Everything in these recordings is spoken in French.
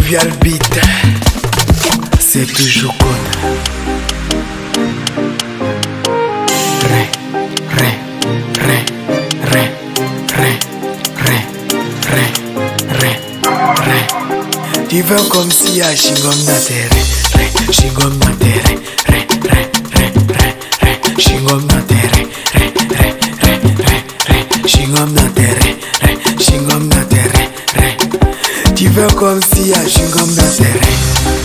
Jovial Beat, c'est toujours con. Ré, ré, ré, ré, ré, ré, ré, ré, ré. Tu veux comme si à Shingom na terre, ré, Shingom na terre, ré, ré, ré, ré, ré, Shingom na terre, ré, ré, ré, ré, ré, Shingom na terre, ré, Shingom na terre, ré. Tu veux comme si à Shingom na terre.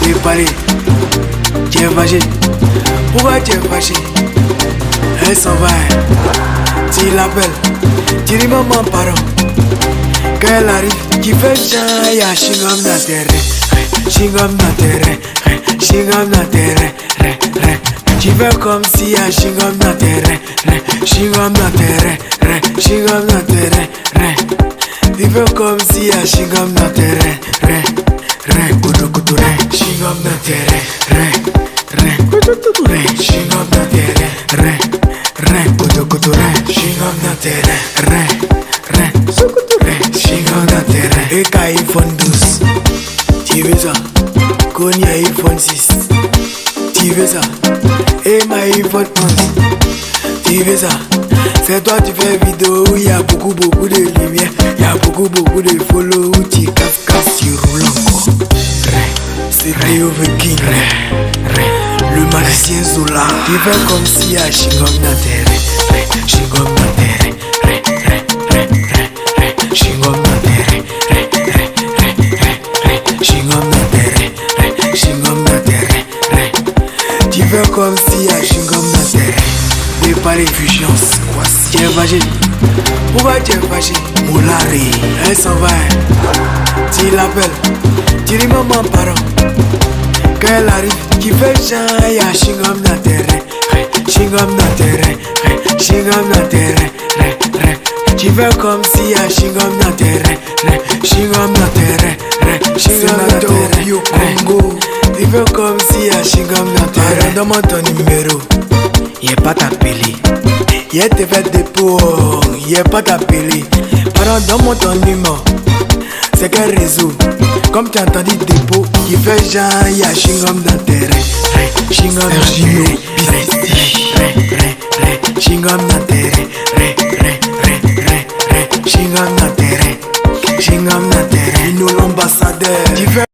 Et parler, tu es fâché. Pourquoi tu es fâché? Elle s'en va, tu l'appelles, tu dis maman pardon. Quand elle arrive, tu fais chant, y'a Shingom na terre, Shingom na terre, Shingom na terre, ré, ré. Tu fais comme si y'a Shingom na terre, Shingom na terre, Shingom na terre, ré. Tu fais comme si y'a Shingom na terre, ré, ré, kudu kudu ré, Shingom na terre, ré, ré, kudu kudu ré, Shingom na terre, ré, ré, kudu kudu ré, Shingom na terre, ré, ré, sukudu ré, Shingom na terre. Et qu'à iPhone 12, tu veux ça? Qu'on y a iPhone 6, tu veux ça? Et ma iPhone 11, tu veux ça? C'est toi tu fais vidéo où il y a beaucoup de lumière, il y a beaucoup de follow où tu casse tu roules encore. C'est Rio the King, le magicien Zola. Tu fais comme si à Shingom na terre, Shingom na terre, ré, ré, ré, ré, ré, Shingom na terre, ré, ré, ré, ré, ré, Shingom na terre, ré, Shingom na terre, ré. Tu fais comme si à Shingom na terre. Et pas les fusions, quoi si tu es fâché? Pourquoi tu es fâché? Moulari, elle s'en va, tu l'appelles, tu dis maman pardon. Quand elle arrive, tu fais chant, y'a Shingom na terre, Shingom na terre, Shingom na terre, ré, ré. Tu fais comme si y'a Shingom na terre, Shingom na terre, Shingom na terre, Congo. Tu fais comme si y'a Shingom na terre. Donne-moi ton numéro. Y'a pas t'appeler, y'a te fait dépôt, y'a pas t'appeler. Pardon, donne-moi ton numéro. C'est quel réseau? Comme tu as entendu dépôt, il fait genre, y'a Shingom na terre, Shingom na terre, Shingom na terre.